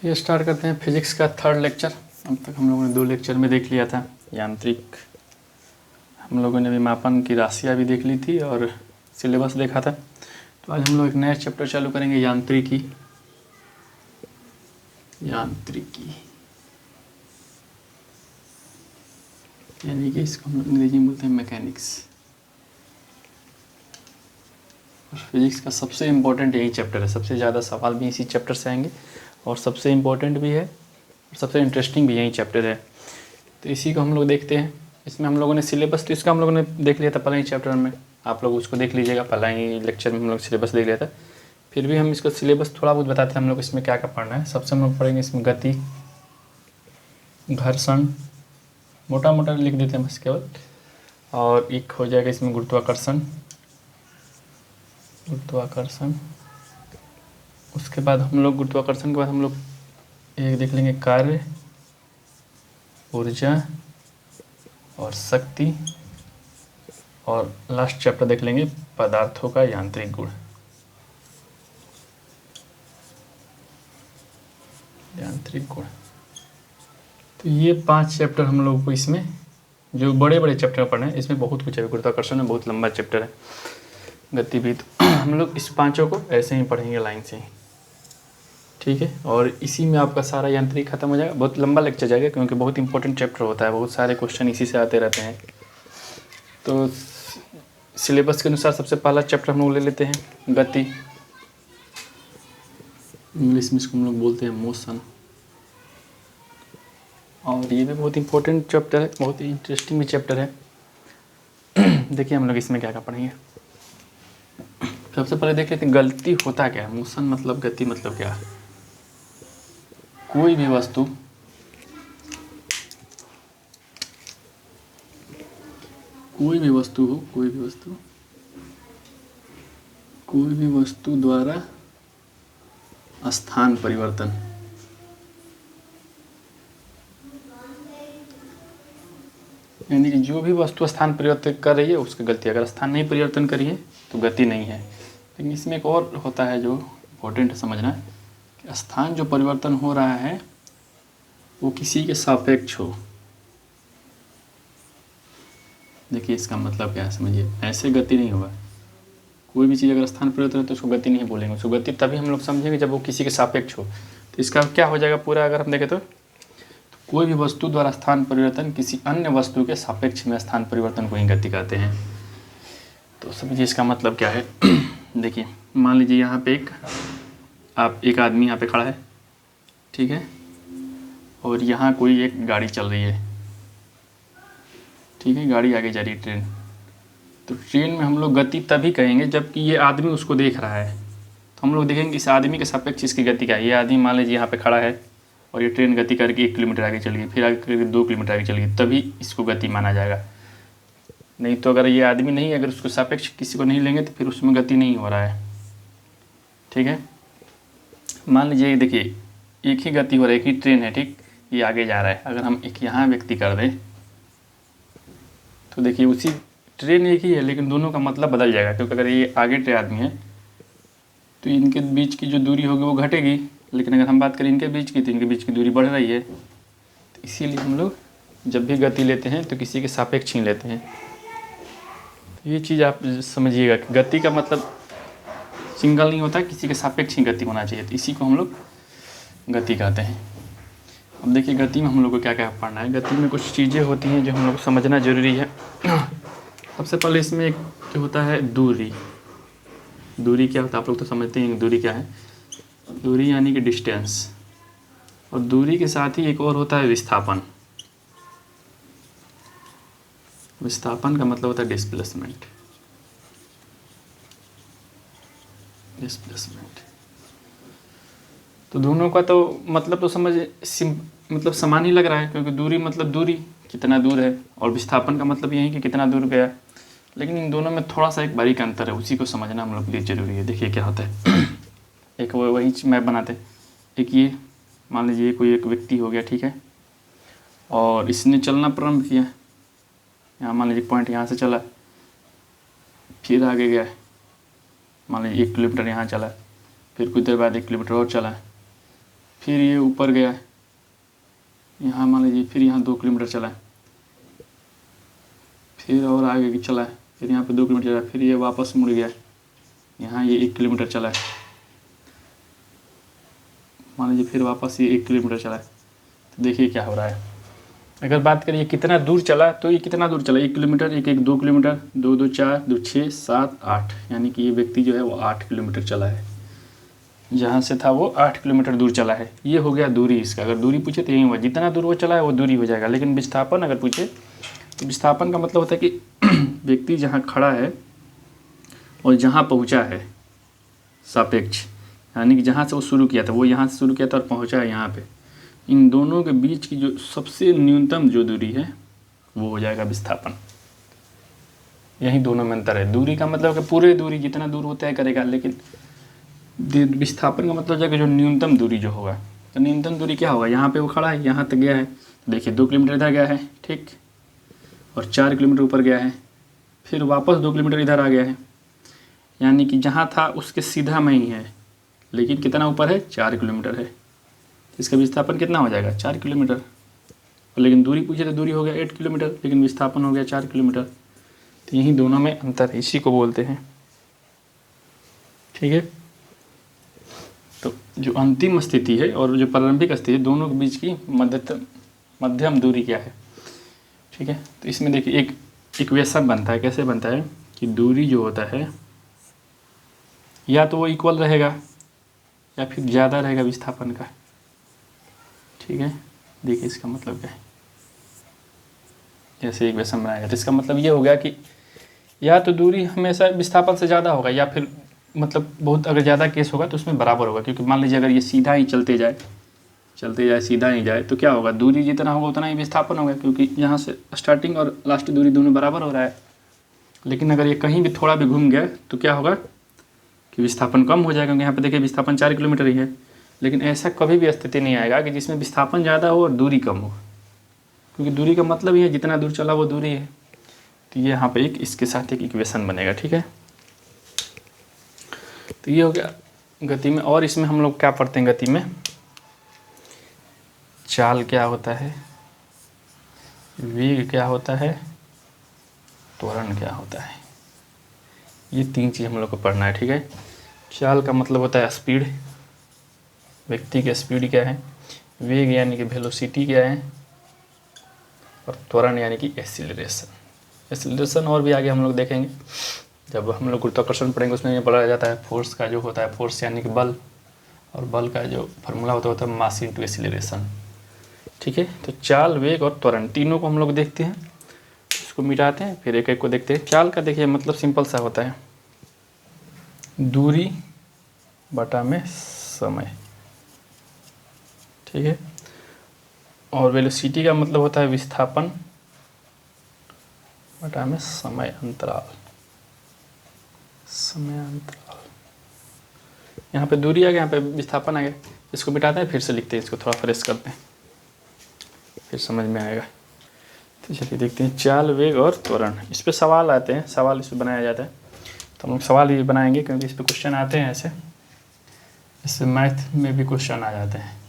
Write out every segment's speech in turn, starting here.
ये स्टार्ट करते हैं फिजिक्स का थर्ड लेक्चर। अब तक हम लोगों ने 2 लेक्चर में देख लिया था यांत्रिक, हम लोगों ने विमापन की राशियाँ भी देख ली थी और सिलेबस देखा था। तो आज हम लोग एक नया चैप्टर चालू करेंगे, यांत्रिकी। यानी कि इसको हम अंग्रेजी में बोलते हैं मैकेनिक्स। और फिजिक्स का सबसे इम्पोर्टेंट यही चैप्टर है, सबसे ज़्यादा सवाल भी इसी चैप्टर से आएंगे और सबसे इम्पोर्टेंट भी है और सबसे इंटरेस्टिंग भी यही चैप्टर है। तो इसी को हम लोग देखते हैं। इसमें हम लोगों ने सिलेबस तो इसका हम लोगों ने देख लिया था पहले ही चैप्टर में, आप लोग उसको देख लीजिएगा। पहला ही लेक्चर में हम लोग सिलेबस देख लिया था, फिर भी हम इसको सिलेबस थोड़ा बहुत बताते हैं हम लोग इसमें क्या क्या पढ़ना है। सबसे हम लोग पढ़ेंगे इसमें गति, घर्षण, मोटा मोटा लिख देते हैं बस केवल, और एक हो जाएगा इसमें गुरुत्वाकर्षण। उसके बाद हम लोग गुरुत्वाकर्षण के बाद हम लोग एक देख लेंगे कार्य, ऊर्जा और शक्ति, और लास्ट चैप्टर देख लेंगे पदार्थों का यांत्रिक गुण। तो ये 5 चैप्टर हम लोग को इसमें जो बड़े बड़े चैप्टर पढ़ने हैं, इसमें बहुत कुछ है। गुरुत्वाकर्षण में बहुत लंबा चैप्टर है, गति भी। तो हम लोग इस 5 को ऐसे ही पढ़ेंगे लाइन से ही, ठीक है। और इसी में आपका सारा यांत्रिक खत्म हो जाएगा। बहुत लंबा लेक्चर जाएगा क्योंकि बहुत इंपॉर्टेंट चैप्टर होता है, बहुत सारे क्वेश्चन इसी से आते रहते हैं। तो सिलेबस के अनुसार सबसे पहला चैप्टर हम लोग ले लेते हैं गति। इंग्लिश में इसको हम लोग बोलते हैं मोशन। और ये भी बहुत इंपॉर्टेंट चैप्टर है, बहुत ही इंटरेस्टिंग भी चैप्टर है। देखिए हम लोग इसमें क्या क्या पढ़ेंगे। सबसे पहले देख लेते हैं गति होता क्या है। मोशन मतलब, गति मतलब क्या है। कोई भी वस्तु द्वारा स्थान परिवर्तन, यानी कि जो भी वस्तु स्थान परिवर्तन कर रही है उसकी गति। अगर स्थान नहीं परिवर्तन करी है तो गति नहीं है। लेकिन इसमें एक और होता है जो इम्पोर्टेंट समझना, कि स्थान जो परिवर्तन हो रहा है वो किसी के सापेक्ष हो। देखिए इसका मतलब क्या है, समझिए। ऐसे गति नहीं होगा। कोई भी चीज़ अगर स्थान परिवर्तन है तो उसको गति नहीं बोलेंगे, उसको गति तभी हम लोग समझेंगे जब वो किसी के सापेक्ष हो। तो इसका क्या हो जाएगा पूरा, अगर हम देखें तो कोई भी वस्तु द्वारा स्थान परिवर्तन किसी अन्य वस्तु के सापेक्ष में स्थान परिवर्तन को ही गति कहते हैं। तो समझिए इसका मतलब क्या है। देखिए मान लीजिए यहाँ पे एक आदमी यहाँ पे खड़ा है, ठीक है, और यहाँ कोई एक गाड़ी चल रही है, ठीक है, गाड़ी आगे जा रही है, ट्रेन। तो ट्रेन में हम लोग गति तभी कहेंगे जबकि ये आदमी उसको देख रहा है। तो हम लोग देखेंगे इस आदमी के सापेक्ष इसकी गति क्या है। ये आदमी मान लीजिए यहाँ पे खड़ा है और ये ट्रेन गति करके 1 किलोमीटर आगे चल गई, फिर आगे करके 2 किलोमीटर आगे चल गई, तभी इसको गति माना जाएगा। नहीं तो अगर ये आदमी नहीं, अगर उसको सापेक्ष किसी को नहीं लेंगे तो फिर उसमें गति नहीं हो रहा है, ठीक है। मान लीजिए देखिए एक ही गति हो रहा है, एक ही ट्रेन है, ठीक, ये आगे जा रहा है। अगर हम एक यहाँ व्यक्ति कर दें तो देखिए उसी ट्रेन एक ही है लेकिन दोनों का मतलब बदल जाएगा, क्योंकि अगर ये आगे ट्रेन आदमी है तो इनके बीच की जो दूरी होगी वो घटेगी, लेकिन अगर हम बात करें इनके बीच की तो इनके बीच की दूरी बढ़ रही है। तो इसीलिए हम लोग जब भी गति लेते हैं तो किसी के सापेक्ष ही लेते हैं। तो ये चीज़ आप समझिएगा कि गति का मतलब सिंगल नहीं होता, किसी के सापेक्ष ही गति होना चाहिए। तो इसी को हम लोग गति कहते हैं। अब देखिए गति में हम लोग को क्या क्या पढ़ना है। गति में कुछ चीज़ें होती हैं जो हम लोग को समझना ज़रूरी है। सबसे पहले इसमें एक जो होता है दूरी। दूरी क्या होता है आप लोग तो समझते हैं दूरी क्या है। दूरी यानी कि डिस्टेंस, और दूरी के साथ ही एक और होता है विस्थापन। विस्थापन का मतलब होता है डिस्प्लेसमेंट। तो दोनों का तो मतलब तो मतलब समान ही लग रहा है, क्योंकि दूरी मतलब दूरी, कितना दूर है, और विस्थापन का मतलब यही कि कितना दूर गया। लेकिन इन दोनों में थोड़ा सा एक बारीक अंतर है, उसी को समझना हम लोग के लिए ज़रूरी है। देखिए क्या होता है। एक वही मैप बनाते हैं। एक ये मान लीजिए कोई एक व्यक्ति हो गया, ठीक है, और इसने चलना प्रारंभ किया। यहाँ मान लीजिए पॉइंट यहाँ से चला, फिर आगे गया, मान लीजिए 1 किलोमीटर यहाँ चला, फिर कुछ देर बाद 1 किलोमीटर और चला, फिर ये ऊपर गया है, यहाँ मान लीजिए, फिर यहाँ 2 किलोमीटर चला है, फिर और आगे चला है, फिर यहाँ पे 2 किलोमीटर चला है, फिर ये वापस मुड़ गया है, यहाँ ये 1 किलोमीटर चला है, मान लीजिए फिर वापस ये 1 किलोमीटर चला है। तो देखिए क्या हो रहा है। अगर बात करिए कितना दूर चला, तो ये कितना दूर चला, 1 किलोमीटर, 2 किलोमीटर, 2 2 4, 2 6 7 8, यानी कि ये व्यक्ति जो है वो 8 किलोमीटर चला है। जहाँ से था वो 8 किलोमीटर दूर चला है। ये हो गया दूरी इसका। अगर दूरी पूछे तो यही हुआ, जितना दूर वो चला है वो दूरी हो जाएगा। लेकिन विस्थापन अगर पूछे तो विस्थापन का मतलब होता है कि व्यक्ति जहाँ खड़ा है और जहाँ पहुँचा है सापेक्ष, यानी कि जहाँ से वो शुरू किया था, वो यहाँ से शुरू किया था और पहुँचा है यहाँ पे, इन दोनों के बीच की जो सबसे न्यूनतम जो दूरी है वो हो जाएगा विस्थापन। यही दोनों में अंतर है। दूरी का मतलब कि पूरे दूरी जितना दूर वो तय करेगा, लेकिन विस्थापन का मतलब है जो न्यूनतम दूरी जो होगा। तो न्यूनतम दूरी क्या होगा, यहाँ पे वो खड़ा है, यहाँ तक गया है, देखिए 2 किलोमीटर इधर गया है, ठीक, और 4 किलोमीटर ऊपर गया है, फिर वापस 2 किलोमीटर इधर आ गया है, यानी कि जहाँ था उसके सीधा में ही है, लेकिन कितना ऊपर है, 4 किलोमीटर है। इसका विस्थापन कितना हो जाएगा, 4 किलोमीटर। लेकिन दूरी पूछे तो दूरी हो गया 8 किलोमीटर, लेकिन विस्थापन हो गया 4 किलोमीटर। तो यही दोनों में अंतर है, इसी को बोलते हैं, ठीक है। तो जो अंतिम स्थिति है और जो प्रारंभिक स्थिति है, दोनों के बीच की मध्यम दूरी क्या है, ठीक है। तो इसमें देखिए एक इक्वेशन बनता है। कैसे बनता है कि दूरी जो होता है या तो वो इक्वल रहेगा या फिर ज़्यादा रहेगा विस्थापन का, ठीक है। देखिए इसका मतलब क्या है, जैसे इक्वेशन बनाएगा तो इसका मतलब ये हो गया कि या तो दूरी हमेशा विस्थापन से ज़्यादा होगा, या फिर मतलब बहुत अगर ज़्यादा केस होगा तो उसमें बराबर होगा। क्योंकि मान लीजिए अगर ये सीधा ही चलते जाए सीधा ही जाए तो क्या होगा, दूरी जितना होगा उतना ही विस्थापन होगा, क्योंकि यहाँ से स्टार्टिंग और लास्ट दूरी दोनों बराबर हो रहा है। लेकिन अगर ये कहीं भी थोड़ा भी घूम गया तो क्या होगा कि विस्थापन कम हो जाएगा, क्योंकि यहाँ पे देखिए विस्थापन 4 किलोमीटर ही है। लेकिन ऐसा कभी भी स्थिति नहीं आएगा कि जिसमें विस्थापन ज़्यादा हो और दूरी कम हो, क्योंकि दूरी का मतलब ही है जितना दूर चला वो दूरी है। तो ये यहाँ पे एक इसके साथ एक इक्वेशन बनेगा, ठीक है। तो ये हो गया गति में। और इसमें हम लोग क्या पढ़ते हैं गति में, चाल क्या होता है, वेग क्या होता है, त्वरण क्या होता है। ये 3 चीज़ हम लोग को पढ़ना है, ठीक है। चाल का मतलब होता है स्पीड, व्यक्ति की स्पीड क्या है, वेग यानी कि वेलोसिटी क्या है, और त्वरण यानी कि एक्सीलरेशन और भी आगे हम लोग देखेंगे जब हम लोग गुरुत्वाकर्षण पढ़ेंगे, उसमें ये पढ़ाया जाता है फोर्स का जो होता है, फोर्स यानी कि बल, और बल का जो फार्मूला होता है मास इनटू एक्सीलरेशन, ठीक है। तो चाल, वेग और त्वरण तीनों को हम लोग देखते हैं, इसको मिटाते हैं, फिर एक एक को देखते हैं। चाल का देखिए मतलब सिंपल सा होता है, दूरी बटा में समय, ठीक है। और वेलोसिटी का मतलब होता है विस्थापन बटा में समय अंतराल। यहाँ पे दूरी आ गया, यहाँ पे विस्थापन आ गया। इसको मिटाते हैं, फिर से लिखते हैं, इसको थोड़ा फ्रेश करते हैं, फिर समझ में आएगा। तो चलिए देखते हैं चाल, वेग और त्वरण। इस पे सवाल आते हैं, सवाल इस पर बनाया जाता है, तो हम लोग सवाल ये बनाएंगे क्योंकि इस पे क्वेश्चन आते हैं ऐसे। इससे मैथ में भी क्वेश्चन आ जाते हैं,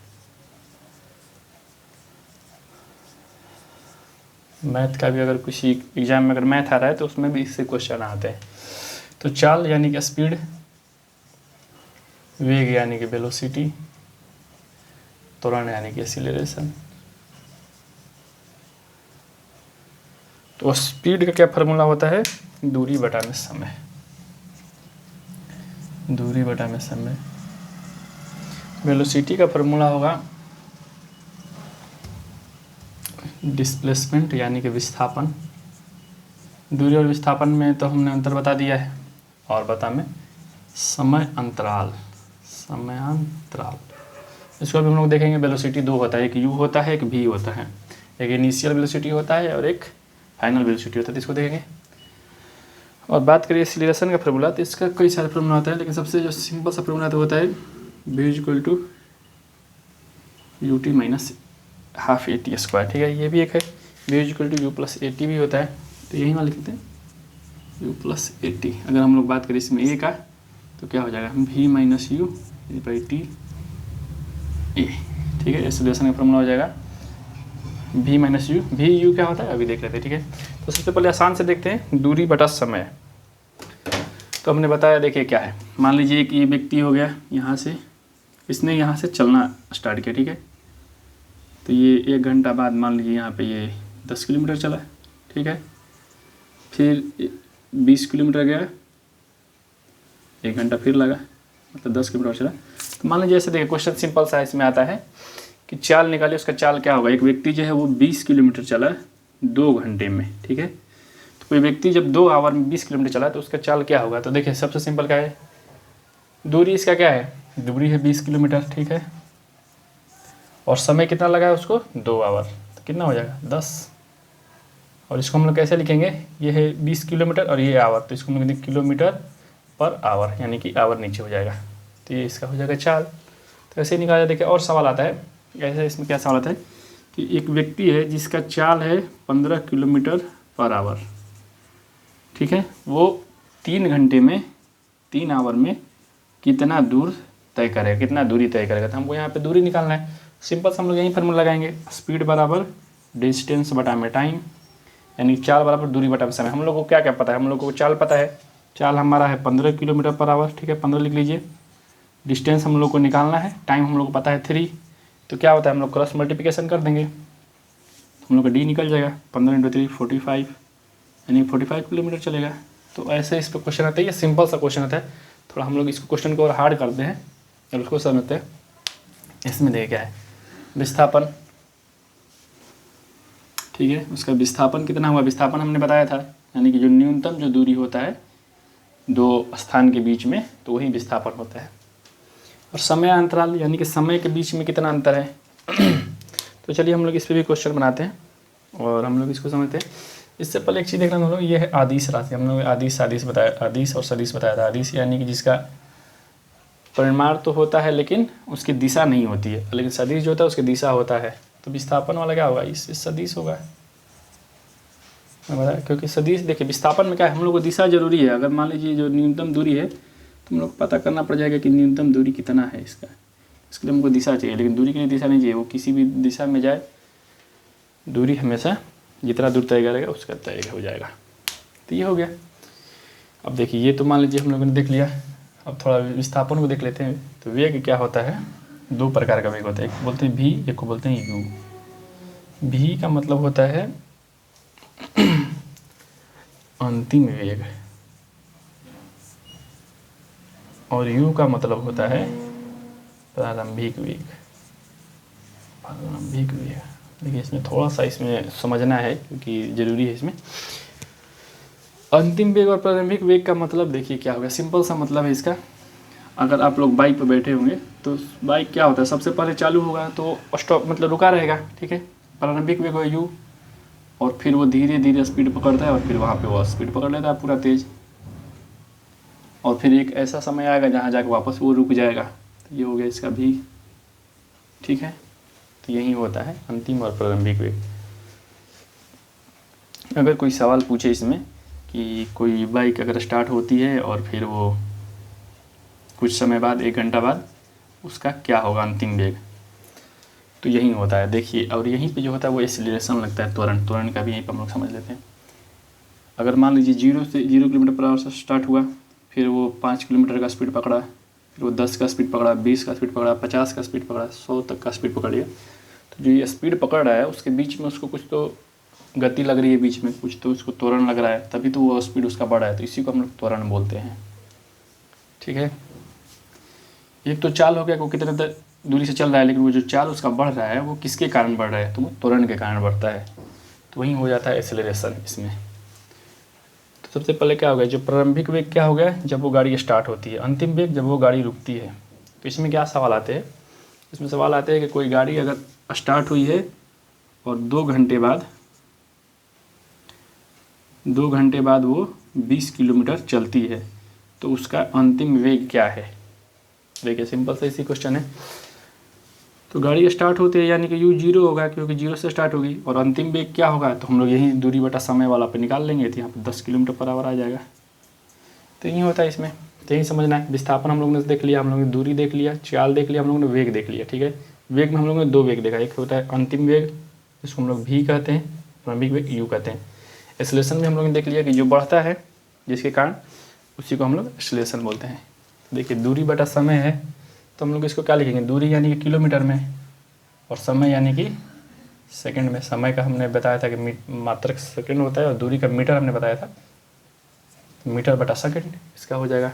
मैथ का भी अगर किसी एग्जाम में अगर मैथ आ रहा है तो उसमें भी इससे क्वेश्चन आते हैं। तो चाल यानी कि स्पीड, वेग यानी कि वेलोसिटी, त्वरण यानी कि एक्सीलरेशन। तो स्पीड का क्या फार्मूला होता है, दूरी बटा में समय, दूरी बटा में समय। वेलोसिटी का फार्मूला होगा डिस्प्लेसमेंट यानी कि विस्थापन। दूरी और विस्थापन में तो हमने अंतर बता दिया है। और बता में समय अंतराल, इसको भी हम लोग देखेंगे। वेलोसिटी 2 होता है, एक u होता है, एक v होता है। एक इनिशियल वेलोसिटी होता है और एक फाइनल वेलोसिटी होता है, तो इसको देखेंगे। और बात करिए एक्सीलरेशन का फार्मूला, तो इसका कई सारे फार्मूला होता है, लेकिन सबसे जो सिंपल सा फार्मूला तो होता है v = ut - ½ at², ठीक है। ये भी एक है, v = u + at भी होता है, तो यही वाला लिखते हैं u + at। अगर हम लोग बात करें इसमें a का, तो क्या हो जाएगा v - u/t a। ठीक है। एक्सेलरेशन का फॉर्मूला हो जाएगा v minus u. V u क्या होता है अभी देख लेते हैं, ठीक है। तो सबसे पहले आसान से देखते हैं, दूरी बटा समय। तो हमने बताया, देखिए क्या है, मान लीजिए कि ये व्यक्ति हो गया यहाँ से, इसने यहाँ से चलना स्टार्ट किया, ठीक है। तो ये 1 घंटा बाद मान लीजिए यहाँ पे ये 10 किलोमीटर चला, ठीक है। फिर 20 किलोमीटर गया, 1 घंटा फिर लगा, मतलब 10 किलोमीटर चला। तो मान लीजिए ऐसे देखिए, क्वेश्चन सिंपल सा इसमें आता है कि चाल निकालिए, उसका चाल क्या होगा। एक व्यक्ति जो है वो 20 किलोमीटर चला 2 घंटे में, ठीक है। तो कोई व्यक्ति जब 2 आवर में 20 किलोमीटर चला तो उसका चाल क्या होगा। तो देखिए सबसे सिंपल क्या है, दूरी इसका क्या है, दूरी है 20 किलोमीटर, ठीक है। और समय कितना लगा है उसको, 2 आवर, तो कितना हो जाएगा 10। और इसको हम लोग कैसे लिखेंगे, ये है 20 किलोमीटर और ये आवर, तो इसको हम लोग लिखेंगे किलोमीटर पर आवर, यानी कि आवर नीचे हो जाएगा। तो ये इसका हो जाएगा चाल। तो ऐसे ही निकाला। देखिए और सवाल आता है, ऐसे इसमें क्या सवाल आता है कि एक व्यक्ति है जिसका चाल है 15 किलोमीटर पर आवर, ठीक है। वो 3 घंटे में, 3 आवर में कितना दूर तय करेगा, कितना दूरी तय करेगा। तो हमको यहाँ पे दूरी निकालना है। सिंपल से हम लोग यही फार्मूला लगाएंगे, स्पीड बराबर डिस्टेंस बटा में टाइम, यानी चाल बराबर दूरी बटा में समय। हम लोग को क्या क्या पता है, हम लोग को चाल पता है, चाल हमारा है 15 किलोमीटर पर आवर, ठीक है, 15 लिख लीजिए। डिस्टेंस हम लोग को निकालना है, टाइम हम लोग को पता है 3। तो क्या होता है, हम लोग क्रॉस मल्टीप्लिकेशन कर देंगे, हम लोग का डी निकल जाएगा, 15 × 3 45, यानी 45 किलोमीटर चलेगा। तो ऐसे इस पर क्वेश्चन आता है, ये सिंपल सा क्वेश्चन आता है। थोड़ा हम लोग इसको क्वेश्चन को और हार्ड करते हैं और उसको समझते हैं। इसमें देखिए क्या है, विस्थापन, ठीक है। उसका विस्थापन कितना हुआ, विस्थापन हमने बताया था, यानी कि जो न्यूनतम जो दूरी होता है 2 स्थान के बीच में, तो वही विस्थापन होता है। और समय अंतराल, यानी कि समय के बीच में कितना अंतर है। तो चलिए हम लोग इस पर भी क्वेश्चन बनाते हैं और हम लोग इसको समझते हैं। इससे पहले एक चीज़ देखना हम लोग, ये है आदिश राशि। हम लोग आदिश सादिश बताया, आदिश और सदिश बताया था। आदिश यानी कि जिसका परिमाण तो होता है लेकिन उसकी दिशा नहीं होती है, लेकिन सदिश जो होता है उसकी दिशा होता है। तो विस्थापन वाला क्या होगा, इससे सदिश होगा, मैं बताया। क्योंकि सदिश देखिए विस्थापन में क्या है, हम लोग को दिशा जरूरी है। अगर मान लीजिए जो न्यूनतम दूरी है तो हम लोग पता करना पड़ जाएगा कि न्यूनतम दूरी कितना है इसका, इसके लिए हमको दिशा चाहिए, लेकिन दूरी के लिए दिशा नहीं चाहिए, वो किसी भी दिशा में जाए, दूरी हमेशा जितना दूर तय करेगा उसका तय हो जाएगा। तो ये हो गया। अब देखिए ये तो मान लीजिए हम लोगों ने देख लिया, अब थोड़ा विस्थापन को देख लेते हैं। तो वेग क्या होता है, 2 प्रकार का वेग होता है, एक को बोलते हैं भी, एक को बोलते हैं यू। भी का मतलब होता है अंतिम वेग, और यू का मतलब होता है प्रारंभिक वेग। प्रारंभिक वेग, देखिए इसमें थोड़ा सा इसमें समझना है क्योंकि ज़रूरी है इसमें। अंतिम वेग और प्रारंभिक वेग का मतलब देखिए क्या होगा, सिंपल सा मतलब है इसका। अगर आप लोग बाइक पर बैठे होंगे तो बाइक क्या होता है, सबसे पहले चालू होगा तो स्टॉप मतलब रुका रहेगा, ठीक है। प्रारंभिक वेग है यू, और फिर वो धीरे धीरे स्पीड पकड़ता है और फिर वहाँ पे वो स्पीड पकड़ लेता है पूरा तेज़, और फिर एक ऐसा समय आएगा जहाँ जाकर वापस वो रुक जाएगा। तो ये हो गया इसका भी, ठीक है। तो यही होता है अंतिम और प्रारंभिक वेग। अगर कोई सवाल पूछे इसमें कि कोई बाइक अगर स्टार्ट होती है और फिर वो कुछ समय बाद, 1 घंटा बाद, उसका क्या होगा अंतिम वेग, तो यही होता है। देखिए और यहीं पे जो होता है वो एक्सीलरेशन लगता है, त्वरण। त्वरण का भी यहीं पर हम लोग समझ लेते हैं। अगर मान लीजिए 0 किलोमीटर पर आवर से स्टार्ट हुआ, फिर वो 5 किलोमीटर का स्पीड पकड़ा, फिर वो 10 का स्पीड पकड़ा, 20 का स्पीड पकड़ा, 50 का स्पीड पकड़ा, 100 तक का स्पीड पकड़ लिया। तो जो ये स्पीड पकड़ रहा है उसके बीच में उसको कुछ तो गति लग रही है, बीच में कुछ तो उसको त्वरण लग रहा है, तभी तो वो स्पीड उसका बढ़ा है। तो इसी को हम लोग त्वरण बोलते हैं, ठीक है। एक तो चाल हो गया वो कितने दूरी से चल रहा है, लेकिन वो जो चाल उसका बढ़ रहा है वो किसके कारण बढ़ रहा है, तो वो त्वरण के कारण बढ़ता है। तो वही हो जाता है एक्सेलरेशन इसमें। तो सबसे पहले क्या हो गया, जो प्रारंभिक वेग क्या हो गया, जब वो गाड़ी स्टार्ट होती है। अंतिम वेग जब वो गाड़ी रुकती है। तो इसमें क्या सवाल आते हैं, इसमें सवाल आते हैं कि कोई गाड़ी अगर स्टार्ट हुई है और 2 घंटे बाद वो 20 किलोमीटर चलती है, तो उसका अंतिम वेग क्या है। देखिए सिंपल सा इसी क्वेश्चन है। तो गाड़ी स्टार्ट होती है यानी कि यू 0 होगा, क्योंकि 0 से स्टार्ट होगी। और अंतिम वेग क्या होगा, तो हम लोग यही दूरी बटा समय वाला पे निकाल लेंगे, तो यहाँ पर 10 किलोमीटर पर आवर आ जाएगा। तो यही होता है इसमें, तो यही समझना है। विस्थापन हम लोग ने देख लिया, हम लोग ने दूरी देख लिया, चाल देख लिया, हम लोगों ने वेग देख लिया, ठीक है। वेग में हम लोगों ने दो वेग देखा, एक होता है अंतिम वेग जिसको हम लोग v कहते हैं, प्रारंभिक वेग u कहते हैं। एक्सेलरेशन में हम लोगों ने देख लिया कि जो बढ़ता है जिसके कारण उसी को हम लोग एक्सेलरेशन बोलते हैं। देखिए दूरी बटा समय है तो हम लोग इसको क्या लिखेंगे, दूरी यानी कि किलोमीटर में और समय यानी कि सेकंड में। समय का हमने बताया था कि मात्रक सेकंड होता है और दूरी का मीटर हमने बताया था मीटर बटा सेकंड, इसका हो जाएगा।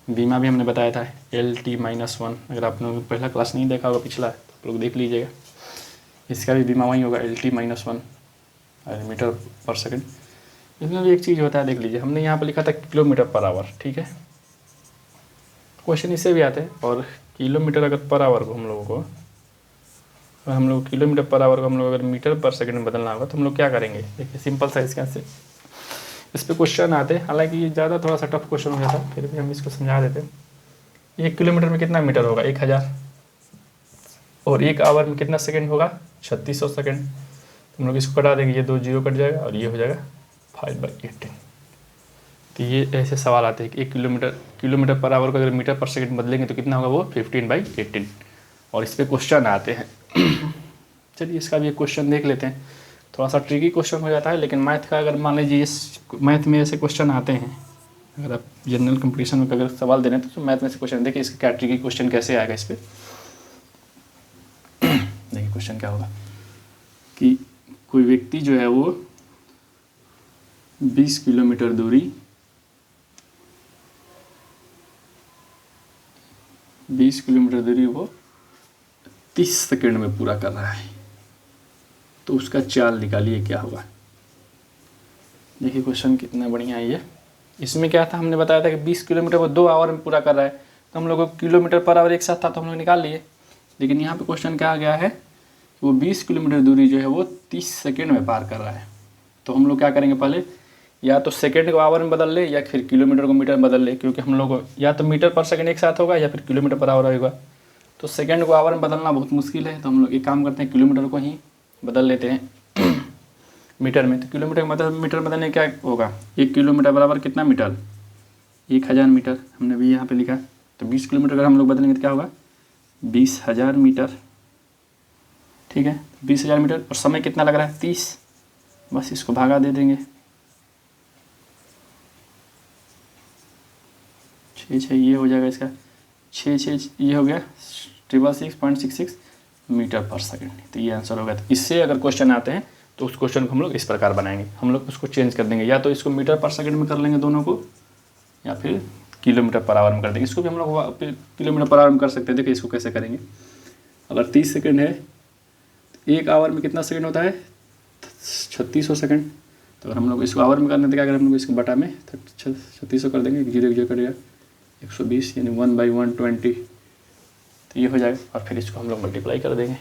बीमा भी हमने बताया था LT-1, अगर आप लोगों ने पहला क्लास नहीं देखा होगा पिछला तो आप लोग देख लीजिएगा, इसका भी बीमा वही होगा LT-1 मीटर पर सेकंड। इसमें भी एक चीज़ होता है, देख लीजिए हमने यहाँ पर लिखा था किलोमीटर पर आवर, ठीक है, क्वेश्चन इससे भी आते हैं। और किलोमीटर अगर पर आवर को हम लोगों को किलोमीटर पर आवर को हम लोग अगर मीटर पर सेकंड में बदलना होगा तो हम लोग क्या करेंगे, देखिए सिंपल सा इसके से इस पर क्वेश्चन आते हैं, हालांकि ये ज़्यादा थोड़ा सा टफ क्वेश्चन हो जाता है, फिर भी हम इसको समझा देते हैं। 1 किलोमीटर में कितना मीटर होगा, 1000, और 1 आवर में कितना सेकंड होगा, 3600 सेकंड। तो हम लोग इसको कटा देंगे, ये 2 जीरो कट जाएगा और ये हो जाएगा 5/18। तो ये ऐसे सवाल आते हैं कि 1 किलोमीटर पर आवर को अगर मीटर पर सेकंड बदलेंगे तो कितना होगा, वो 15/18, और इस पर क्वेश्चन आते हैं। चलिए इसका भी एक क्वेश्चन देख लेते हैं, थोड़ा सा ट्रिकी क्वेश्चन हो जाता है, लेकिन मैथ का अगर मान लीजिए मैथ में ऐसे क्वेश्चन आते हैं, अगर आप जनरल कंपटीशन में अगर सवाल दे रहे हैं तो मैथ में से क्वेश्चन देखिए इसका क्या ट्रिकी क्वेश्चन कैसे आएगा इस पर। देखिए क्वेश्चन क्या होगा कि कोई व्यक्ति जो है वो 20 किलोमीटर दूरी 20 किलोमीटर दूरी वो 30 सेकंड में पूरा कर रहा है, तो उसका चाल निकालिए क्या होगा। देखिए क्वेश्चन कितना बढ़िया है ये। इसमें क्या था, हमने बताया था कि 20 किलोमीटर वो 2 आवर में पूरा कर रहा है, तो हम लोग को किलोमीटर पर आवर एक साथ था तो हम लोग निकाल लिए। लेकिन यहाँ पे क्वेश्चन क्या आ गया है कि वो 20 किलोमीटर दूरी जो है वो 30 सेकंड में पार कर रहा है। तो हम लोग क्या करेंगे, पहले या तो सेकंड को आवर में बदल ले या फिर किलोमीटर को मीटर में बदल ले, क्योंकि हम लोग या तो मीटर पर सेकंड एक साथ होगा या फिर किलोमीटर पर आवर होगा। तो सेकंड को आवर में बदलना बहुत मुश्किल है, तो हम लोग एक काम करते हैं, किलोमीटर को ही बदल लेते हैं मीटर में। तो किलोमीटर मतलब मीटर बदलने क्या होगा, 1 किलोमीटर बराबर कितना मीटर, 1000 मीटर हमने भी यहाँ पे लिखा। तो 20 किलोमीटर अगर हम लोग बदलेंगे तो क्या होगा, 20,000 मीटर, ठीक है, 20,000 मीटर। और समय कितना लग रहा है, 30, बस इसको भागा दे देंगे, 6 ये हो जाएगा इसका, 6 ये हो गया 666.66 मीटर पर सेकंड। तो ये आंसर होगा। तो इससे अगर क्वेश्चन आते हैं तो उस क्वेश्चन को हम लोग इस प्रकार बनाएंगे, हम लोग उसको चेंज कर देंगे, या तो इसको मीटर पर सेकंड में कर लेंगे दोनों को, या फिर किलोमीटर पर आवर में कर देंगे। इसको भी हम लोग किलोमीटर पर आवर में कर सकते हैं। देखिए इसको कैसे करेंगे, अगर 30 सेकंड है तो 1 आवर में कितना सेकंड होता है, 3600 सेकंड। तो अगर हम लोग इसको आवर में करने तो क्या करें, हम लोग इसको बटा में 3600 कर देंगे, 0 कटेगा, 120 यानी 1/120, तो ये हो जाएगा। और फिर इसको हम लोग मल्टीप्लाई कर देंगे,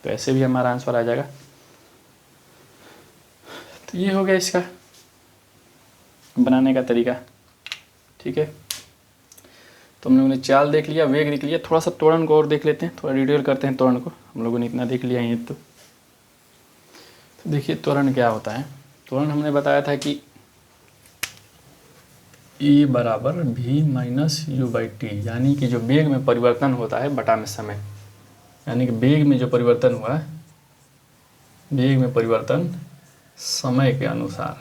तो ऐसे भी हमारा आंसर आ जाएगा। तो ये हो गया इसका बनाने का तरीका, ठीक है। तो हम लोगों ने चाल देख लिया, वेग देख लिया, थोड़ा सा त्वरण को और देख लेते हैं, थोड़ा डिटेल करते हैं त्वरण को। हम लोगों ने इतना देख लिया है तो देखिए त्वरण क्या होता है। त्वरण हमने बताया था कि E बराबर v माइनस u/t, यानी कि जो वेग में परिवर्तन होता है बटा में समय, यानी कि वेग में जो परिवर्तन हुआ है, वेग में परिवर्तन समय के अनुसार।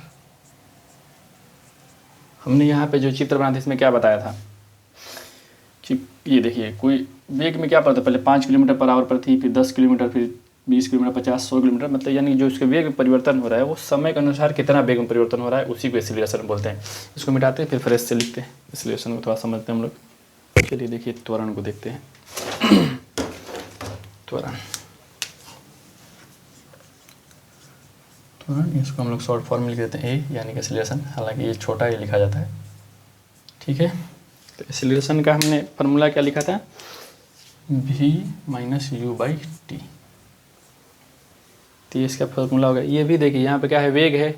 हमने यहाँ पे जो चित्र बना था इसमें क्या बताया था कि ये देखिए कोई वेग में क्या पड़ता है, पहले 5 किलोमीटर पर आवर पर थी, फिर 10 किलोमीटर, फिर 20 किलोमीटर, 50, 100 किलोमीटर, मतलब यानी जो उसके वेग में परिवर्तन हो रहा है वो समय के अनुसार कितना वेग में परिवर्तन हो रहा है उसी को एक्सीलरेशन बोलते हैं। इसको मिटाते हैं फिर फ्रेश से लिखते हैं, एक्सीलरेशन को थोड़ा समझते हैं हम लोग। चलिए देखिए त्वरण को देखते हैं। त्वरण इसको हम लोग शॉर्ट फॉर्म में लिख देते हैं ए, यानी कि एक्सीलरेशन, हालांकि ये छोटा ही लिखा जाता है, ठीक है। तो एक्सीलरेशन का हमने फार्मूला क्या लिखा था, v माइनस u/t, तो इसका फार्मूला होगा। ये भी देखिए यहाँ पे क्या है, वेग है,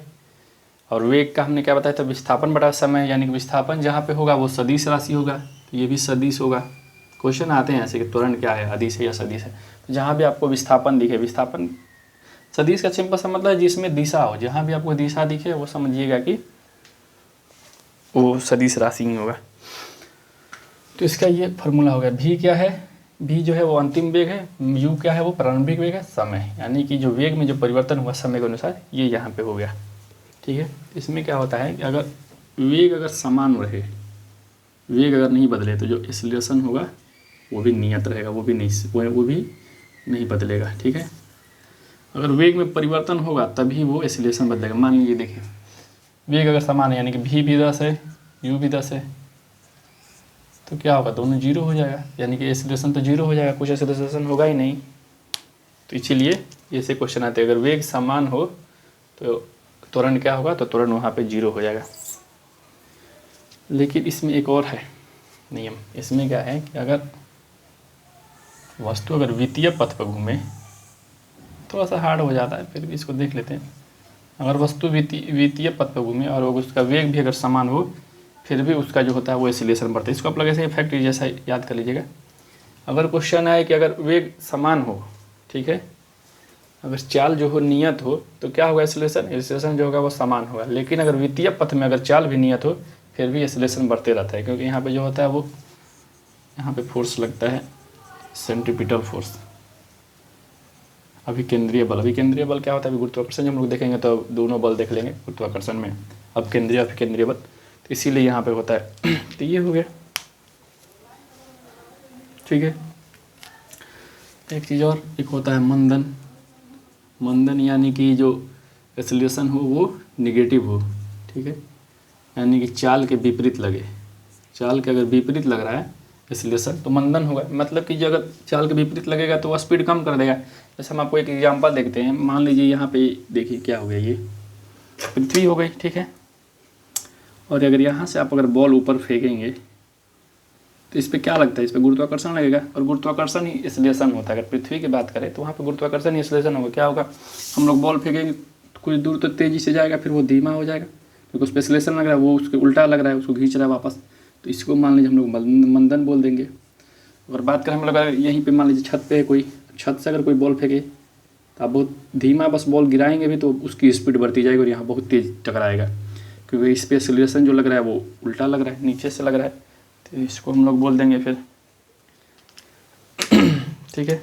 और वेग का हमने क्या बताया था, विस्थापन बटा समय, यानी कि विस्थापन जहाँ पे होगा वो सदिश राशि होगा, तो ये भी सदिश होगा। क्वेश्चन आते हैं ऐसे कि त्वरण क्या है, अदिश है या सदिश है। तो जहाँ भी आपको विस्थापन दिखे, विस्थापन सदिश का सिंपल सा मतलब है जिसमें दिशा हो, जहाँ भी आपको दिशा दिखे वो समझिएगा कि वो सदिश राशि ही होगा। तो इसका ये फार्मूला होगा। भी क्या है, भी जो है वो अंतिम वेग है, यू क्या है वो प्रारंभिक वेग है, समय यानी कि जो वेग में जो परिवर्तन हुआ समय के अनुसार ये यहाँ पे हो गया। ठीक है, इसमें क्या होता है कि अगर वेग अगर समान रहे, वेग अगर नहीं बदले तो जो एक्सीलरेशन होगा वो भी नियत रहेगा, वो भी नहीं बदलेगा। ठीक है, अगर वेग में परिवर्तन होगा तभी वो एक्सीलरेशन बदलेगा। मान लीजिए देखिए, वेग अगर समान है यानी कि भी 10 है, यू भी 10 है, तो क्या होगा, दोनों जीरो हो जाएगा, यानी कि एक्सीलरेशन तो जीरो हो जाएगा, कुछ एक्सीलरेशन होगा ही नहीं। तो इसीलिए ऐसे क्वेश्चन आते हैं, अगर वेग समान हो तो त्वरण क्या होगा, तो त्वरण वहाँ पे जीरो हो जाएगा। लेकिन इसमें एक और है नियम, इसमें क्या है कि अगर वस्तु अगर वितीय पथ पर घूमे, थोड़ा सा हार्ड हो जाता है, फिर भी इसको देख लेते हैं। अगर वस्तु वितीय पथ पर घूमे और उसका वेग भी अगर समान हो, फिर भी उसका जो होता है वो एक्सीलरेशन बढ़ता है। इसको आप लोग ऐसे इफेक्ट जैसा याद कर लीजिएगा। अगर क्वेश्चन है कि अगर वेग समान हो, ठीक है, अगर चाल जो हो नियत हो, तो क्या होगा, एक्सीलरेशन जो होगा वो समान होगा। लेकिन अगर वितीय पथ में अगर चाल भी नियत हो, फिर भी एक्सीलरेशन बढ़ते रहता है, क्योंकि यहाँ पे जो होता है वो यहाँ पे फोर्स लगता है, सेंट्रीपिटल फोर्स, अभिकेंद्रीय बल क्या होता है, अभी गुरुत्वाकर्षण हम लोग देखेंगे तो दोनों बल देख लेंगे गुरुत्वाकर्षण में, अब केंद्रीय अभिकेंद्रीय बल, तो इसीलिए यहाँ पे होता है। तो ये हो गया। ठीक है, एक चीज़ और, एक होता है मंदन यानी कि जो एक्सीलरेशन हो वो निगेटिव हो। ठीक है, यानी कि चाल के विपरीत लगे, चाल के अगर विपरीत लग रहा है एक्सीलरेशन तो मंदन होगा। मतलब कि जो अगर चाल के विपरीत लगेगा तो वह स्पीड कम कर देगा। जैसे हम आपको एक एग्जांपल देखते हैं, मान लीजिए यहाँ पे देखिए क्या हो गया, ये पृथ्वी हो गई। ठीक है, और अगर यहाँ से आप अगर बॉल ऊपर फेंकेंगे तो इस पर क्या लगता है, इस पर गुरुत्वाकर्षण लगेगा, और गुरुत्वाकर्षण ही एक्सीलरेशन होता है। अगर पृथ्वी की बात करें तो वहाँ पर गुरुत्वाकर्षण ही एक्सीलरेशन होगा। क्या होगा, हम लोग बॉल फेंकेंगे तो कुछ दूर तो तेज़ी से जाएगा, फिर वो धीमा हो जाएगा, क्योंकि उस पर एक्सीलरेशन लग रहा है, वो उसके उल्टा लग रहा है, उसको खींच रहा है वापस। तो इसको मान लीजिए हम लोग मंदन बोल देंगे। अगर बात करें हम लोग अगर यहीं पे मान लीजिए छत पे है कोई, छत से अगर कोई बॉल फेंके तो आप बहुत धीमा बस बॉल गिराएंगे भी तो उसकी स्पीड बढ़ती जाएगी और यहाँ बहुत तेज़ टकराएगा, क्योंकि इस पर एक्सीलरेशन जो लग रहा है वो उल्टा लग रहा है, नीचे से लग रहा है। तो इसको हम लोग बोल देंगे फिर। ठीक है,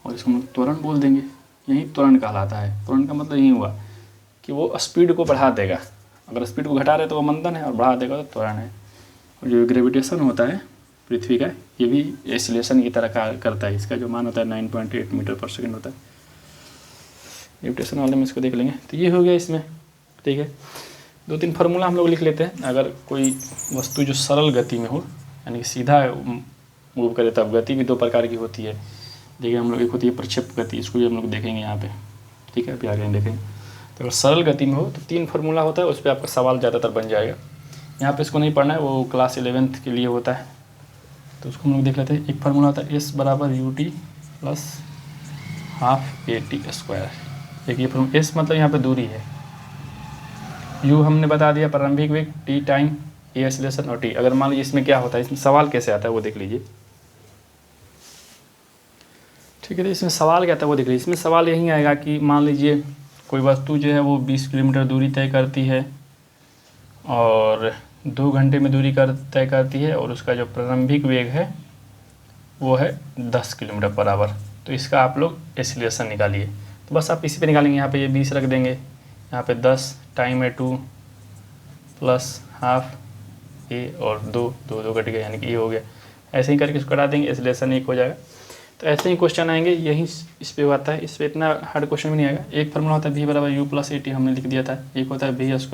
और इसको हम लोग त्वरण बोल देंगे। यही त्वरण कहलाता है। त्वरण का मतलब यही हुआ कि वो स्पीड को बढ़ा देगा, अगर स्पीड को घटा रहे तो वो मंदन है, और बढ़ा देगा तो त्वरण है। और जो ग्रेविटेशन होता है पृथ्वी का, ये भी एक्सीलरेशन की तरह करता है। इसका जो मान होता है 9.8 मीटर पर सेकेंड होता है। ग्रेविटेशन वाले में इसको देख लेंगे। तो ये हो गया इसमें। ठीक है, 2-3 फार्मूला हम लोग लिख लेते हैं। अगर कोई वस्तु जो सरल गति में हो, यानी कि सीधा मूव करे, तब गति भी 2 प्रकार की होती है। देखिए हम लोग, एक होती है प्रक्षेप गति, इसको भी हम लोग देखेंगे यहाँ पे। ठीक है, अभी आगे देखेंगे। तो अगर सरल गति में हो तो 3 फार्मूला होता है, उस पर आपका सवाल ज़्यादातर बन जाएगा। यहाँ पे इसको नहीं पढ़ना है, वो क्लास 11th के लिए होता है, तो उसको हम लोग देख लेते हैं। एक फार्मूला होता है S = UT + ½ AT²। एक ये फार्मूला, S मतलब यहाँ पे दूरी है, U हमने बता दिया प्रारंभिक वेग, T टाइम, A एक्सीलरेशन और T। अगर मान लीजिए इसमें क्या होता है, इसमें सवाल कैसे आता है वो देख लीजिए। ठीक है, तो इसमें सवाल क्या आता है वो देख लीजिए। इसमें सवाल यही आएगा कि मान लीजिए कोई वस्तु जो है वो 20 किलोमीटर दूरी तय करती है और 2 घंटे में दूरी तय करती है, और उसका जो प्रारंभिक वेग है वो है 10 किलोमीटर पर आवर। तो इसका आप लोग एक्सीलरेशन निकालिए। तो बस आप इसी पे निकालेंगे। यहाँ पे ये 20 रख देंगे, यहाँ पे 10, टाइम है 2 + ½ A और 2 कट गया, यानी कि ये हो गया। ऐसे ही करके इसको हटा देंगे, एक्सीलरेशन 1 हो जाएगा। तो ऐसे ही क्वेश्चन आएंगे, यही इस पे आता है। इस पे इतना हार्ड क्वेश्चन भी नहीं आएगा। एक फार्मूला होता है V = U + AT, हमने लिख दिया था। एक होता है V² =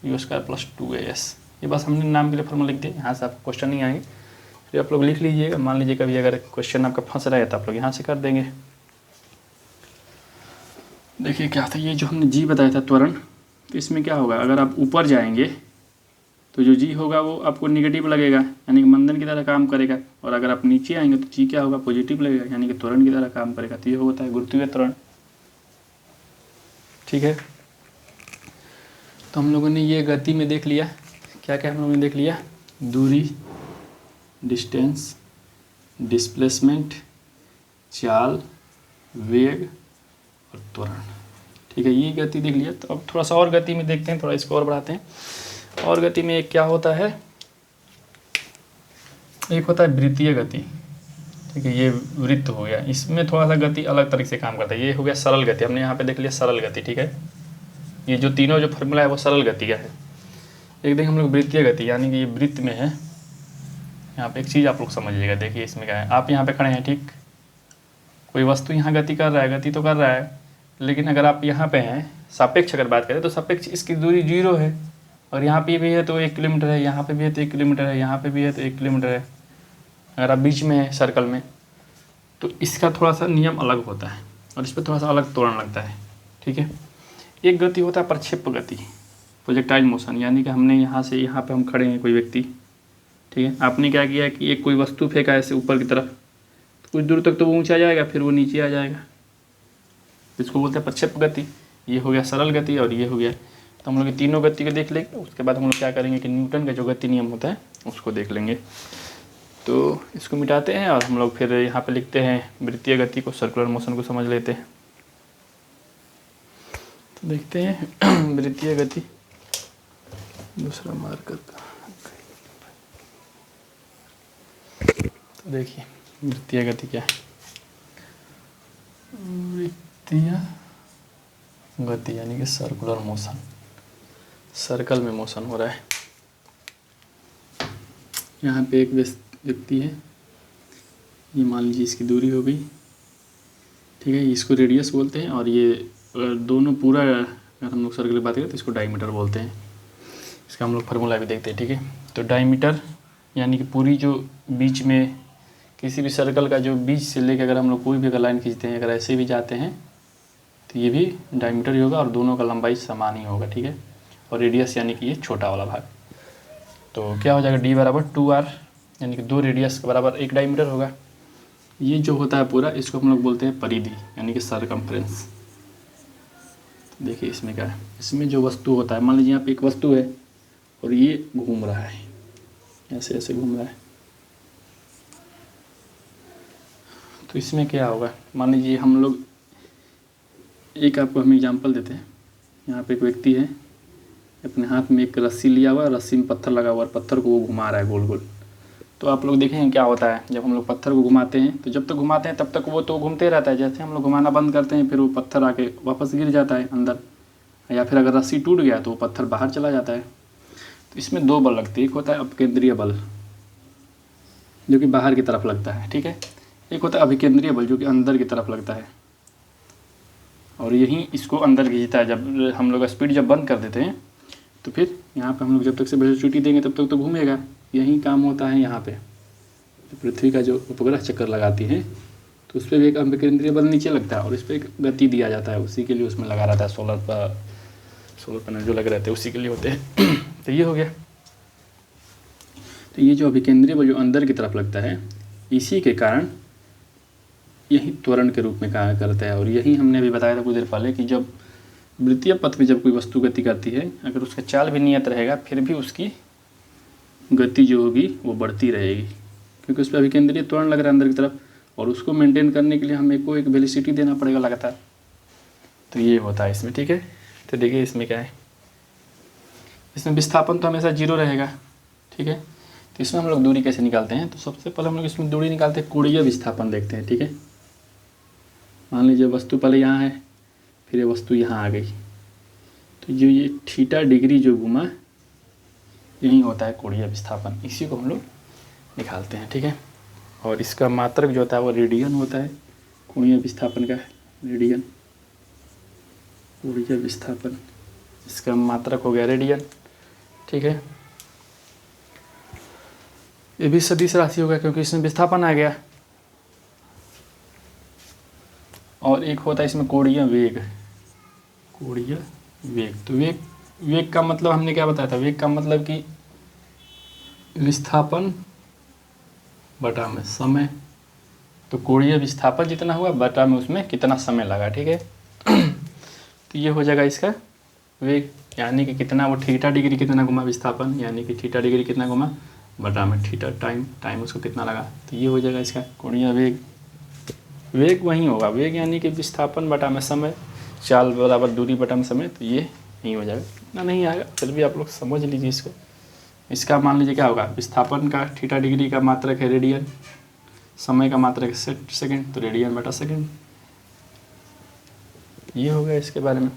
U² + 2AS। ये बस हमने नाम के लिए फार्मूला लिख दिया, यहाँ से आप क्वेश्चन नहीं आएंगे, फिर आप लोग लिख लीजिएगा। मान लीजिए कभी अगर क्वेश्चन आपका फंस रहा है तो आप लोग यहाँ से कर देंगे। देखिए क्या था, ये जो हमने G बताया था त्वरण, तो इसमें क्या होगा, अगर आप ऊपर जाएंगे तो जो G होगा वो आपको निगेटिव लगेगा, यानी कि मंदन की तरह काम करेगा। और अगर आप नीचे आएंगे तो G क्या होगा, पॉजिटिव लगेगा, यानी कि त्वरण की तरह काम करेगा। तो ये होता है गुरुत्वीय त्वरण। ठीक है, तो हम लोगों ने ये गति में देख लिया, क्या क्या हम लोगों ने देख लिया, दूरी, डिस्टेंस, डिस्प्लेसमेंट, चाल, वेग और त्वरण। ठीक है, ये गति देख लिया। तो अब थोड़ा सा और गति में देखते हैं, थोड़ा इसको और बढ़ाते हैं। और गति में एक क्या होता है, एक होता है वृत्तीय गति। ठीक है। ये वृत्त हो गया, इसमें थोड़ा सा गति अलग तरीके से काम करता है। ये हो गया सरल गति, हमने यहाँ पे देख लिया सरल गति, ठीक है। ये जो तीनों जो फॉर्मूला है वो सरल गति का है। एक देखें हम लोग वृत्तीय गति, यानी कि ये वृत्त में है। यहाँ पे एक चीज़ आप लोग समझिएगा, देखिए इसमें क्या है। आप यहाँ पे खड़े हैं, ठीक, कोई वस्तु यहाँ गति कर रहा है, गति तो कर रहा है, लेकिन अगर आप यहाँ पे हैं, सापेक्ष अगर बात करें तो सापेक्ष इसकी दूरी 0 है, और यहाँ पे भी है तो 1 किलोमीटर है, यहाँ पे भी है तो 1 किलोमीटर है, यहाँ पे भी है तो 1 किलोमीटर है। अगर आप बीच में है सर्कल में तो इसका थोड़ा सा नियम अलग होता है और इस पर थोड़ा सा अलग त्वरण लगता है, ठीक है। एक गति होता है प्रक्षेप्य गति, प्रोजेक्टाइल मोशन, यानी कि हमने यहाँ से यहाँ पे हम खड़े हैं कोई व्यक्ति, ठीक है। आपने क्या किया कि एक कोई वस्तु फेंका ऐसे ऊपर की तरफ, तो कुछ दूर तक तो वो ऊंचा जाएगा, फिर वो नीचे आ जाएगा, इसको बोलते हैं प्रक्षेप्य गति। ये हो गया सरल गति और ये हो गया। तो हम लोग ये तीनों गति को देख लेंगे, उसके बाद हम लोग क्या करेंगे कि न्यूटन का जो गति नियम होता है उसको देख लेंगे। तो इसको मिटाते हैं और हम लोग फिर यहाँ पे लिखते हैं वृत्तीय गति को, सर्कुलर मोशन को समझ लेते हैं। तो देखते हैं वृत्तीय गति, दूसरा मार्कर का। तो देखिए वृत्तीय गति क्या है। वृत्तीय गति यानी कि सर्कुलर मोशन, सर्कल में मोशन हो रहा है। यहाँ पे एक व्यक्ति है, ये मान लीजिए इसकी दूरी हो गई, ठीक है, इसको रेडियस बोलते हैं। और ये अगर दोनों पूरा अगर हम लोग सर्कल की बात करें तो इसको डायमीटर बोलते हैं। इसका हम लोग फार्मूला भी देखते हैं, ठीक है। तो डायमीटर यानी कि पूरी जो बीच में किसी भी सर्कल का जो बीच से लेकर अगर हम लोग कोई भी अगर लाइन खींचते हैं, अगर ऐसे भी जाते हैं तो ये भी डायमीटर ही होगा और दोनों का लंबाई समान ही होगा, ठीक है। और रेडियस यानी कि ये छोटा वाला भाग, तो क्या हो जाएगा डी बराबर 2r, यानी कि 2 रेडियस के बराबर 1 डायमीटर होगा। ये जो होता है पूरा, इसको हम लोग बोलते हैं परिधि यानी कि सरकमफ्रेंस। देखिए इसमें क्या है, इसमें जो वस्तु होता है, मान लीजिए यहाँ पे एक वस्तु है और ये घूम रहा है, ऐसे ऐसे घूम रहा है, तो इसमें क्या होगा, मान लीजिए हम लोग एक आपको हम एग्जांपल देते हैं। यहाँ पे एक व्यक्ति है, अपने हाथ में एक रस्सी लिया हुआ है, रस्सी में पत्थर लगा हुआ है, पत्थर को वो घुमा रहा है गोल गोल। तो आप लोग देखेंगे क्या होता है, जब हम लोग पत्थर को घुमाते हैं तो जब तक घुमाते हैं तब तक वो तो घूमते रहता है, जैसे हम लोग घुमाना बंद करते हैं फिर वो पत्थर आके वापस गिर जाता है अंदर, या फिर अगर रस्सी टूट गया तो वो पत्थर बाहर चला जाता है। तो इसमें 2 बल लगते हैं, एक होता है अपकेंद्रीय बल जो कि बाहर की तरफ लगता है, ठीक है, एक होता है अभिकेंद्रीय बल जो कि अंदर की तरफ लगता है, और यही इसको अंदर खींचता है। जब हम लोग स्पीड जब बंद कर देते हैं तो फिर यहाँ पे हम लोग जब तक से वेलोसिटी देंगे तब तक तो घूमेगा। यही काम होता है यहाँ पे, पृथ्वी का जो उपग्रह चक्कर लगाती है तो उस पर भी एक अभिकेंद्रीय बल नीचे लगता है और इस पर एक गति दिया जाता है, उसी के लिए उसमें लगा रहता है। सोलर पैनल जो लगे रहते हैं उसी के लिए होते हैं। तो ये हो गया। तो ये जो अभिकेंद्रीय बल जो अंदर की तरफ लगता है, इसी के कारण यही त्वरण के रूप में कार्य करता है। और यही हमने अभी बताया था कुछ देर पहले कि जब वृत्तीय पथ में जब कोई वस्तु गति करती है, अगर उसका चाल भी नियत रहेगा फिर भी उसकी गति जो होगी वो बढ़ती रहेगी, क्योंकि उस पर अभिकेंद्रीय त्वरण लग रहा है अंदर की तरफ, और उसको मेंटेन करने के लिए हमें को एक वेलोसिटी देना पड़ेगा लगातार। तो ये होता है इसमें, ठीक है। तो देखिए इसमें क्या है, इसमें विस्थापन तो हमेशा 0 रहेगा, ठीक है। तो इसमें हम लोग दूरी कैसे निकालते हैं, तो सबसे पहले हम लोग इसमें दूरी निकालते हैं, कोणीय विस्थापन देखते हैं, ठीक है। मान लीजिए वस्तु पहले यहाँ है, फिर ये वस्तु यहाँ आ गई, तो जो ये थीटा डिग्री जो घुमा यही होता है कोणीय विस्थापन, इसी को हम लोग निकालते हैं, ठीक है। और इसका मात्रक जो होता है वो रेडियन होता है, कोणीय विस्थापन का रेडियन, कोणीय विस्थापन इसका मात्रक हो गया रेडियन, ठीक है। ये भी सदिश राशि होगा क्योंकि इसमें विस्थापन आ गया। और एक होता है इसमें कोणीय वेग, कोणीय वेग। तो वेग का मतलब हमने क्या बताया था, वेग का मतलब कि विस्थापन बटा में समय, तो कोणीय विस्थापन जितना हुआ बटा में उसमें कितना समय लगा, ठीक है। तो ये हो जाएगा इसका वेग, यानी कि कितना वो थीटा डिग्री कितना घुमा विस्थापन, यानी कि थीटा डिग्री कितना घुमा बटा में थीटा टाइम उसको कितना लगा, तो ये हो जाएगा इसका कोणीय वेग। वेग वही होगा, वेग यानी कि विस्थापन बटा में समय, चाल बराबर दूरी बटा में समय, तो ये नहीं हो जाएगा, इतना नहीं आएगा, फिर भी आप लोग समझ लीजिए इसको। इसका मान लीजिए क्या होगा, विस्थापन का थीटा डिग्री का मात्रक है रेडियन, समय का मात्रक सेकंड, तो रेडियन बटा सेकंड। ये हो गया इसके बारे में।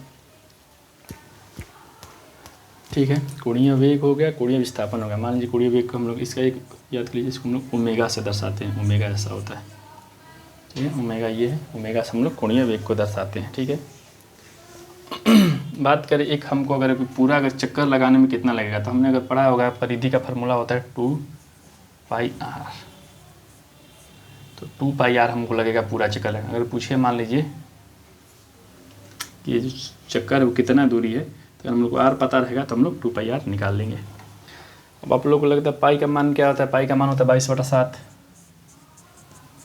ठीक है, कोणीय वेग हो गया, कोणीय विस्थापन हो गया। मान लीजिए कोणीय वेग को हम लोग इसका एक याद कर लीजिए, इसको हम लोग ओमेगा से दर्शाते हैं। ओमेगा ऐसा होता है, ठीक है, ओमेगा ये है, ओमेगा से हम लोग कोणीय वेग को दर्शाते हैं। ठीक है, बात करें एक हमको अगर पूरा अगर चक्कर लगाने में कितना लगेगा, तो हमने अगर पढ़ा होगा परिधि का फार्मूला होता है 2πr। तो 2πr हमको लगेगा पूरा चक्कर लगाना। अगर पूछे मान लीजिए कि ये जो चक्कर है वो कितना दूरी है, तो हम लोग को r पता रहेगा तो हम लोग 2πr निकाल लेंगे। अब आप लोग को लगता है पाई का मान क्या होता है? पाई का मान होता है 22/7,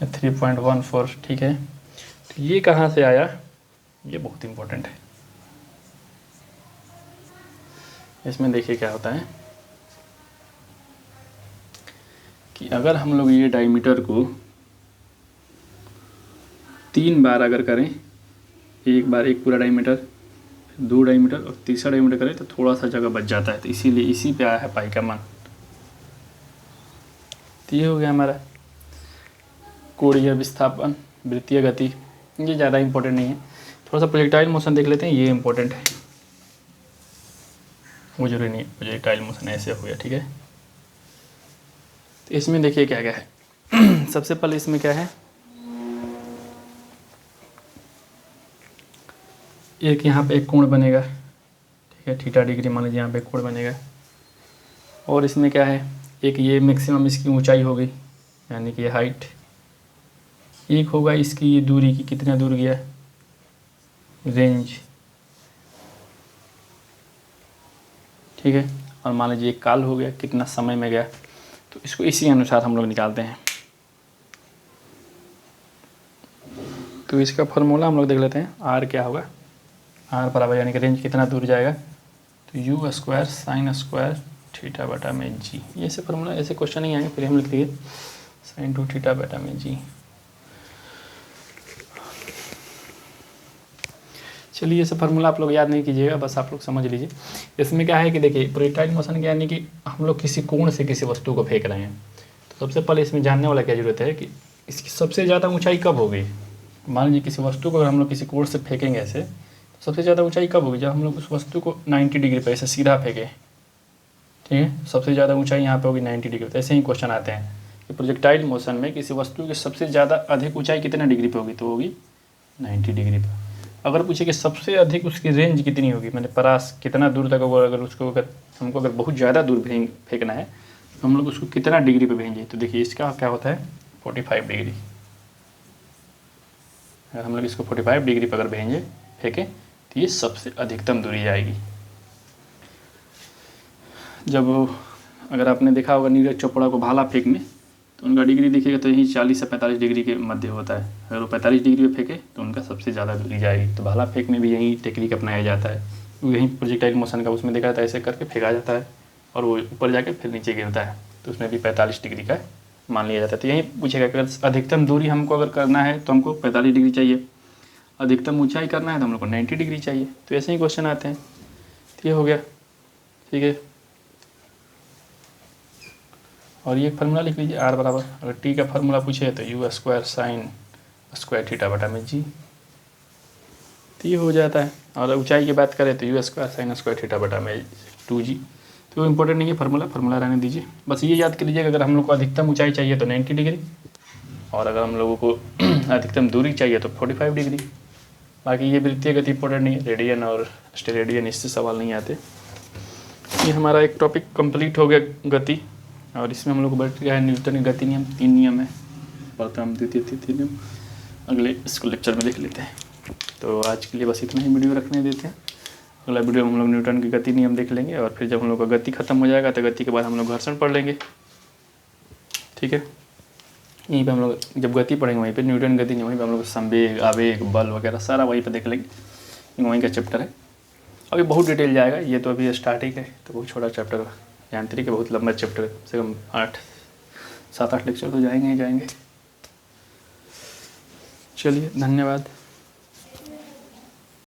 3.14। ठीक है, तो ये कहाँ से आया? ये बहुत इम्पोर्टेंट है। इसमें देखिए क्या होता है कि अगर हम लोग ये डायमीटर को 3 बार अगर करें, एक बार एक पूरा डायमीटर, 2 डायमीटर और तीसरा डायमीटर करें, तो थोड़ा सा जगह बच जाता है। तो इसीलिए इसी पे आया है पाई का मान। तो ये हो गया हमारा कोणीय विस्थापन, वृत्तीय गति। ये ज़्यादा इंपॉर्टेंट नहीं है। थोड़ा सा प्रोजेक्टाइल मोशन देख लेते हैं, ये इंपॉर्टेंट है। वो जरूरी नहीं है, प्रोजेक्टाइल मोशन ऐसे हो गया। ठीक है, तो इसमें देखिए क्या क्या है। सबसे पहले इसमें क्या है, एक यहाँ पे एक कोण बनेगा। ठीक है, थीटा डिग्री मान लीजिए, यहाँ पे एक कोण बनेगा। और इसमें क्या है, एक ये मैक्सिमम इसकी ऊंचाई हो गई, यानी कि हाइट। एक होगा इसकी ये दूरी की कितना दूर गया, रेंज। ठीक है, और मान लीजिए एक काल हो गया, कितना समय में गया। तो इसको इसी अनुसार हम लोग निकालते हैं। तो इसका फॉर्मूला हम लोग देख लेते हैं। आर क्या होगा, आर बराबर यानी कि रेंज कितना दूर जाएगा, तो u square sine square theta बटा में जी। ये ऐसे फॉर्मूला, ऐसे क्वेश्चन नहीं आएंगे, फिर हम लिख दिए साइन 2 थीटा बटा में जी। चलिए ये सब फार्मूला आप लोग याद नहीं कीजिएगा, बस आप लोग समझ लीजिए। इसमें क्या है कि देखिए प्रोजेक्टाइल मोशन क्या, यानी कि हम लोग किसी कोण से किसी वस्तु को फेंक रहे हैं। तो सबसे पहले इसमें जानने वाला क्या जरूरत है कि इसकी सबसे ज़्यादा ऊंचाई कब होगी। मान लीजिए किसी वस्तु को अगर हम लोग किसी कोण से फेंकेंगे ऐसे, तो सबसे ज़्यादा ऊंचाई कब होगी, जब हम लोग उस वस्तु को 90 डिग्री पर ऐसे सीधा फेंकें। ठीक है, सबसे ज़्यादा ऊंचाई यहाँ पे होगी 90 डिग्री। तो ऐसे ही क्वेश्चन आते हैं कि प्रोजेक्टाइल मोशन में किसी वस्तु की सबसे ज़्यादा अधिक ऊंचाई कितने डिग्री पे होगी, तो होगी 90 डिग्री पर। अगर पूछे कि सबसे अधिक उसकी रेंज कितनी होगी, मैंने परास कितना दूर तक होगा, अगर उसको अगर हमको अगर बहुत ज़्यादा दूर फेंकना है, तो हम लोग उसको कितना डिग्री पे भेजें। तो देखिए इसका क्या होता है 45 डिग्री। अगर हम लोग इसको 45 डिग्री पर अगर फेंकें तो ये सबसे अधिकतम दूरी जाएगी। जब अगर आपने देखा होगा नीरज चोपड़ा को भाला फेंकने, तो उनका डिग्री देखिएगा तो यही 40 से 45 डिग्री के मध्य होता है। अगर वो 45 डिग्री पे फेंके तो उनका सबसे ज़्यादा दूरी जाएगी। तो भाला फेंकने में भी यही टेक्निक अपनाया जाता है। यही प्रोजेक्टाइल मोशन का उसमें देखा जाता है, ऐसे करके फेंका जाता है और वो ऊपर जाके फिर नीचे गिरता है। तो उसमें भी 45 डिग्री का मान लिया जाता है। तो यही पूछेगा कि अगर अधिकतम दूरी हमको अगर करना है तो हमको 45 डिग्री चाहिए, अधिकतम ऊँचाई करना है तो हम लोग को 90 डिग्री चाहिए। तो ऐसे ही क्वेश्चन आते हैं। तो ये हो गया, ठीक है। और ये फार्मूला लिख लीजिए आर बराबर, अगर टी का फार्मूला पूछे तो you square sine square theta बटा में जी। तो ये हो जाता है। और ऊंचाई की बात करें तो you square sine square theta बटा में 2g। तो इंपॉर्टेंट नहीं है फार्मूला रहने दीजिए। बस ये याद कर लीजिएगा अगर हम लोग को अधिकतम ऊंचाई चाहिए तो 90 डिग्री, और अगर हम लोगों को अधिकतम दूरी चाहिए तो 45 डिग्री। बाकी ये वृत्तीय गति इंपॉर्टेंट नहीं है, रेडियन और स्टेरेडियन इससे सवाल नहीं आते। ये हमारा एक टॉपिक कंप्लीट हो गया गति। और इसमें हम लोग को बैठ गया है न्यूटन के गति नियम। 3 नियम है, प्रथम द्वितीय तृतीय नियम। अगले इसको लेक्चर में देख लेते हैं। तो आज के लिए बस इतना ही वीडियो रखने देते हैं। अगला वीडियो में हम लोग न्यूटन की गति नियम देख लेंगे, और फिर जब हम लोग का गति खत्म हो जाएगा तो गति के बाद हम लोग घर्षण पढ़ लेंगे। ठीक है, यहीं पे हम लोग जब गति पढ़ेंगे वहीं पे न्यूटन गति नियम, वहीं पे हम लोग संवेग आवेग बल वगैरह सारा वहीं पे देख लेंगे। वहीं का चैप्टर है, अभी बहुत डिटेल जाएगा। ये तो अभी स्टार्टिंग है, तो बहुत छोटा चैप्टर है। यांत्रिक है, बहुत लंबा चैप्टर है, कम से कम 7-8 लेक्चर तो जाएंगे ही जाएंगे। चलिए, धन्यवाद।